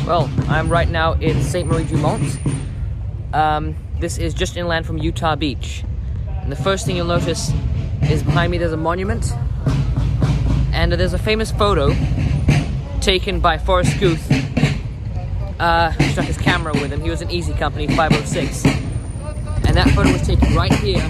Well, I'm right now in St. Marie-du-Mont. This is just inland from Utah Beach. And the first thing you'll notice is behind me there's a monument. And there's a famous photo taken by Forrest Guth. He struck his camera with him. He was in Easy Company 506. And that photo was taken right here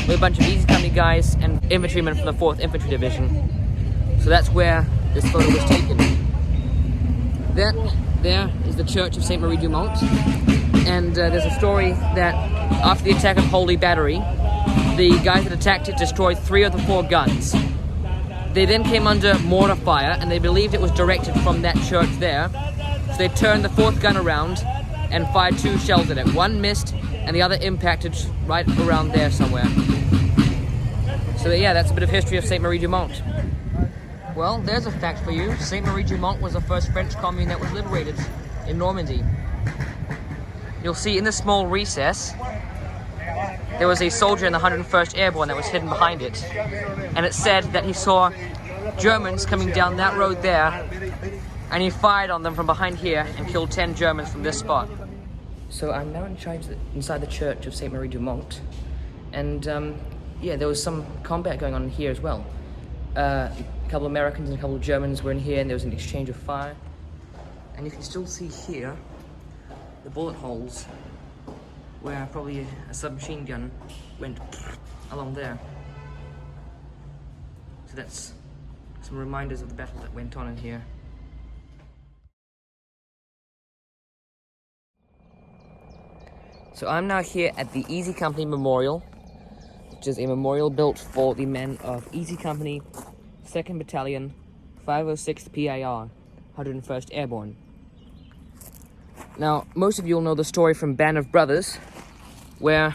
with a bunch of Easy Company guys and infantrymen from the 4th Infantry Division. So that's where this photo was taken. That there is the Church of St. Marie-du-Mont, and there's a story that after the attack of Holy Battery, the guys that attacked it destroyed 3 of the 4 guns. They then came under mortar fire, and they believed it was directed from that church there. So they turned the 4th gun around and fired 2 shells at it. One missed, and the other impacted right around there somewhere. So yeah, that's a bit of history of St. Marie-du-Mont. Well, there's a fact for you. St. Marie-du-Mont was the first French commune that was liberated in Normandy. You'll see in this small recess, there was a soldier in the 101st Airborne that was hidden behind it. And it said that he saw Germans coming down that road there, and he fired on them from behind here and killed 10 Germans from this spot. So I'm now inside the Church of St. Marie-du-Mont. And yeah, there was some combat going on in here as well. A couple of Americans and a couple of Germans were in here, and there was an exchange of fire. And you can still see here the bullet holes where probably a submachine gun went along there. So that's some reminders of the battle that went on in here. So I'm now here at the Easy Company Memorial, which is a memorial built for the men of Easy Company, 2nd Battalion, 506th PIR, 101st Airborne. Now, most of you will know the story from Band of Brothers, where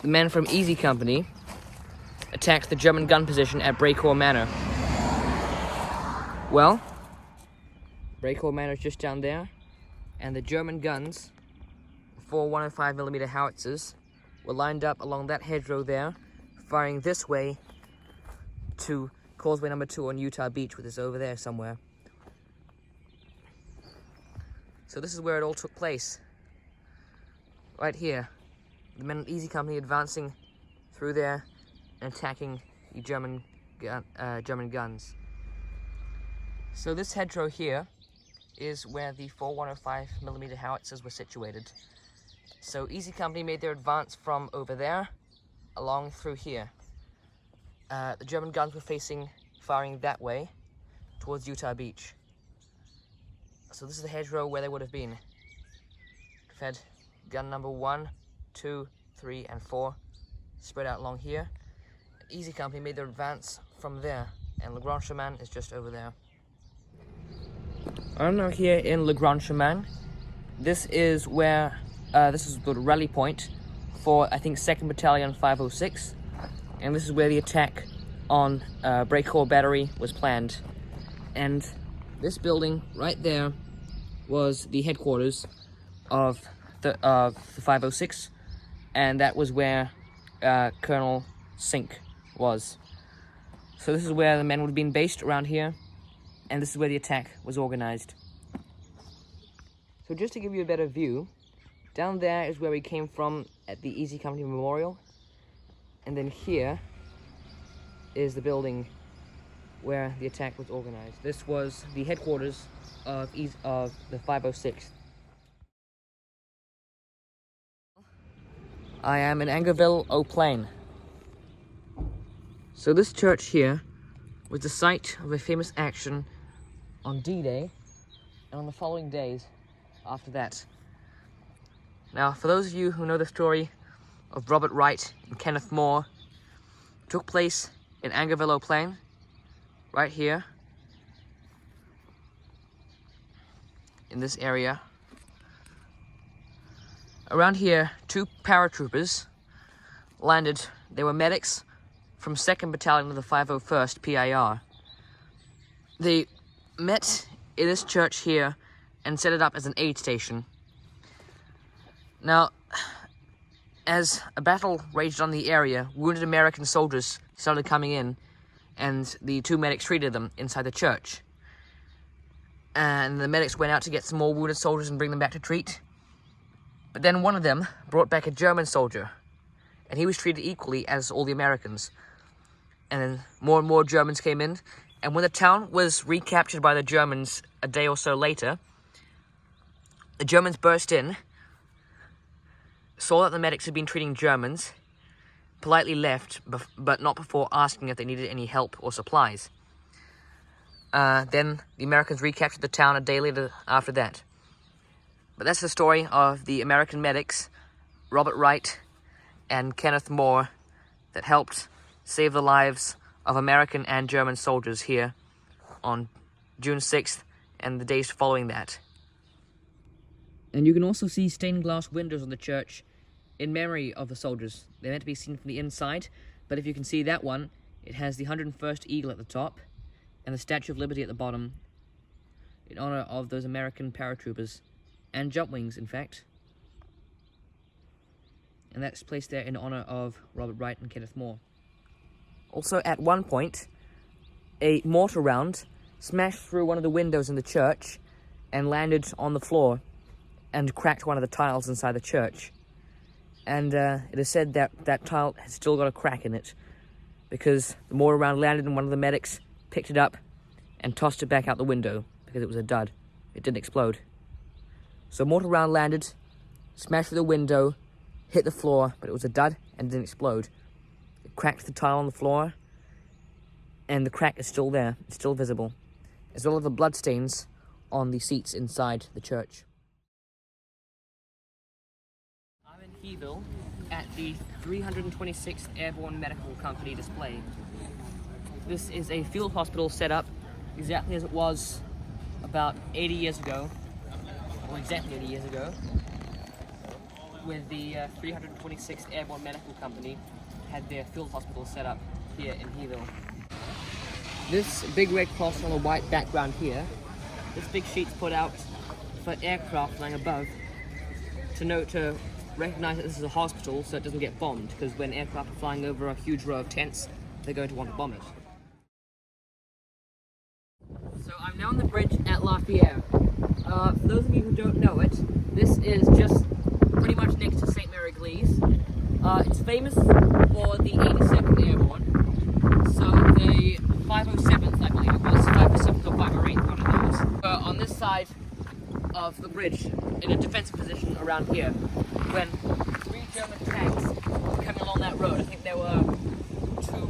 the men from Easy Company attacked the German gun position at Brecourt Manor. Well, Brecourt Manor is just down there, and the German guns, 4 105mm howitzers, were lined up along that hedgerow there, firing this way to Causeway number 2 on Utah Beach, which is over there somewhere. So this is where it all took place. Right here. The men of Easy Company advancing through there and attacking the German guns. So this hedgerow here is where the 4 105mm howitzers were situated. So Easy Company made their advance from over there along through here. The German guns were firing that way towards Utah Beach. So this is the hedgerow where they would have been. We've had gun number 1, 2, 3, and 4 spread out along here. Easy Company made their advance from there, and Le Grand Chemin is just over there. I'm now here in Le Grand Chemin. This is where, this is the rally point for, I think, 2nd Battalion 506. And this is where the attack on Brecourt Battery was planned. And this building right there was the headquarters of the 506, and that was where Colonel Sink was. So this is where the men would have been based around here, and this is where the attack was organized. So just to give you a better view, down there is where we came from at the Easy Company Memorial, and then here is the building where the attack was organized. This was the headquarters of the 506th. I am in Angoville, Au Plain. So this church here was the site of a famous action on D-Day and on the following days after that. Now, for those of you who know the story of Robert Wright and Kenneth Moore, it took place in Angoville, Au Plain, right here, in this area. Around here, 2 paratroopers landed. They were medics from 2nd Battalion of the 501st PIR. They met in this church here and set it up as an aid station. Now, as a battle raged on the area, wounded American soldiers started coming in, and the 2 medics treated them inside the church. and the medics went out to get some more wounded soldiers and bring them back to treat. But then one of them brought back a German soldier, and he was treated equally as all the Americans. And then more and more Germans came in, and when the town was recaptured by the Germans a day or so later, the Germans burst in, saw that the medics had been treating Germans, politely left, but not before asking if they needed any help or supplies. Then the Americans recaptured the town a day later after that. But that's the story of the American medics, Robert Wright and Kenneth Moore, that helped save the lives of American and German soldiers here on June 6th and the days following that. And you can also see stained glass windows on the church in memory of the soldiers. They're meant to be seen from the inside, but if you can see that one, it has the 101st Eagle at the top and the Statue of Liberty at the bottom in honor of those American paratroopers, and jump wings, in fact. And that's placed there in honor of Robert Wright and Kenneth Moore. Also, at one point, a mortar round smashed through one of the windows in the church and landed on the floor and cracked one of the tiles inside the church. And it is said that that tile has still got a crack in it because the mortar round landed and one of the medics picked it up and tossed it back out the window because it was a dud. It didn't explode. So mortar round landed, smashed through the window, hit the floor, but it was a dud and didn't explode. It cracked the tile on the floor, and the crack is still there. It's still visible, as well as the bloodstains on the seats inside the church. I'm in Hiesville at the 326th Airborne Medical Company display. This is a field hospital set up exactly as it was about 80 years ago, or exactly 80 years ago, when the 326th Airborne Medical Company had their field hospital set up here in Hiesville. This big red cross on a white background here, this big sheet's put out for aircraft flying above to recognize that this is a hospital so it doesn't get bombed, because when aircraft are flying over a huge row of tents, they're going to want to bomb it. So I'm now on the bridge at La Fiere. For those of you who don't know it, this is just pretty much next to St. Mary Glees. It's famous for the 82nd Airborne, so the 507th, I believe it was, 507th or 508th, one of those, on this side of the bridge, in a defensive position around here, when 3 German tanks were coming along that road. I think there were 2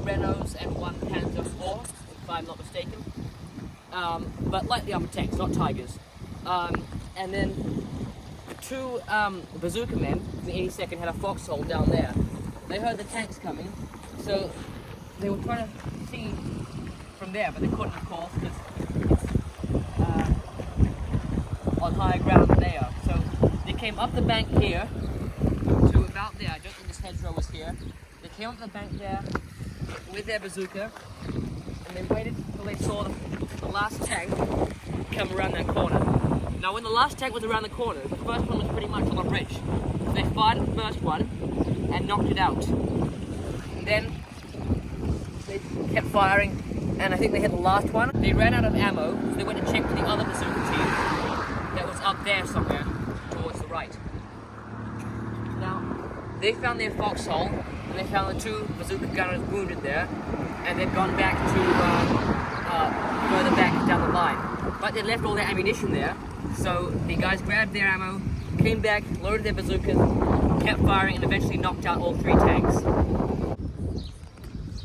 Renaults and 1 Panzer IV, if I'm not mistaken. But lightly armored tanks, not Tigers. And then 2 bazooka men from the 82nd had a foxhole down there. They heard the tanks coming, so they were trying to see from there, but they couldn't, of course, because it's on higher ground than they are. So they came up the bank here to about there. I don't think this hedgerow was here. They came up the bank there with their bazooka, and they waited until they saw the last tank come around that corner. Now, when the last tank was around the corner, the first one was pretty much on the bridge. So they fired at the first one and knocked it out. And then they kept firing, and I think they hit the last one. They ran out of ammo, so they went to check with the other bazooka team that was up there somewhere towards the right. Now, they found their foxhole, and they found the 2 bazooka gunners wounded there, and they'd gone back to further back down the line. But they left all their ammunition there, so the guys grabbed their ammo, came back, loaded their bazookas, kept firing, and eventually knocked out all 3 tanks.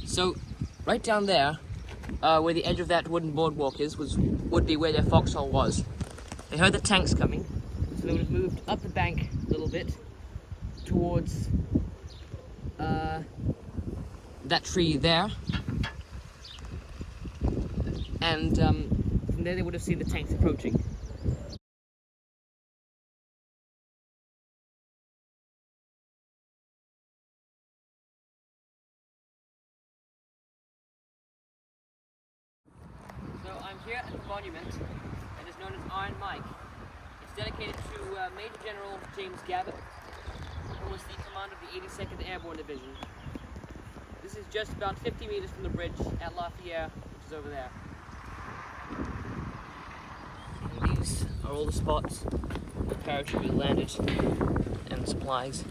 So, right down there, where the edge of that wooden boardwalk is, would be where their foxhole was. They heard the tanks coming, so they would have moved up the bank a little bit towards that tree there, and from there they would have seen the tanks approaching. So I'm here at the monument that is known as Iron Mike. It's dedicated to Major General James Gavitt, who was the commander of the 82nd Airborne Division. This is just about 50 meters from the bridge at La Fiere, which is over there. are all the spots the parachute landed and the supplies.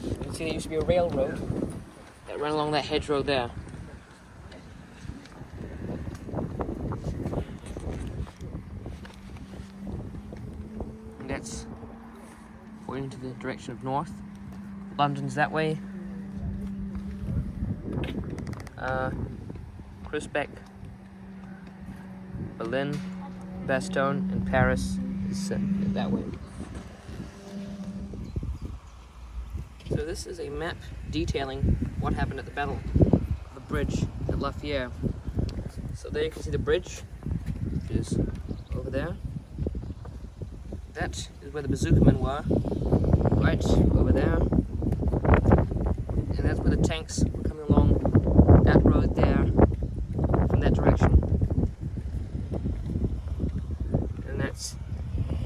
You can see there used to be a railroad that ran along that hedgerow there. And that's pointing to the direction of north. London's that way. Crisbeck, Berlin, Bastogne, and Paris is that way. So this is a map detailing what happened at the battle of the bridge at La Fiere. So there you can see the bridge, which is over there. That is where the bazooka men were, right over there. And that's where the tanks were coming along that road there, from that direction. And that's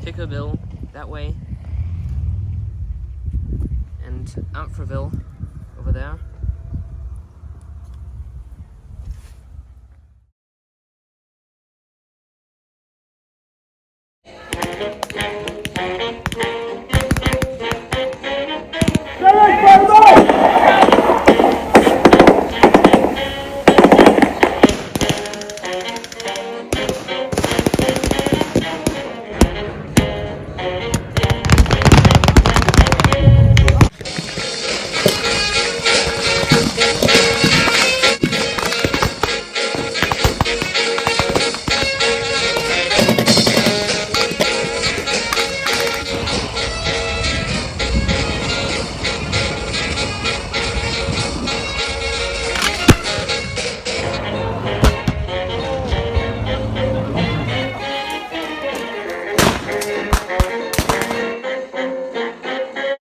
Pickerville that way, and Amfreville over there.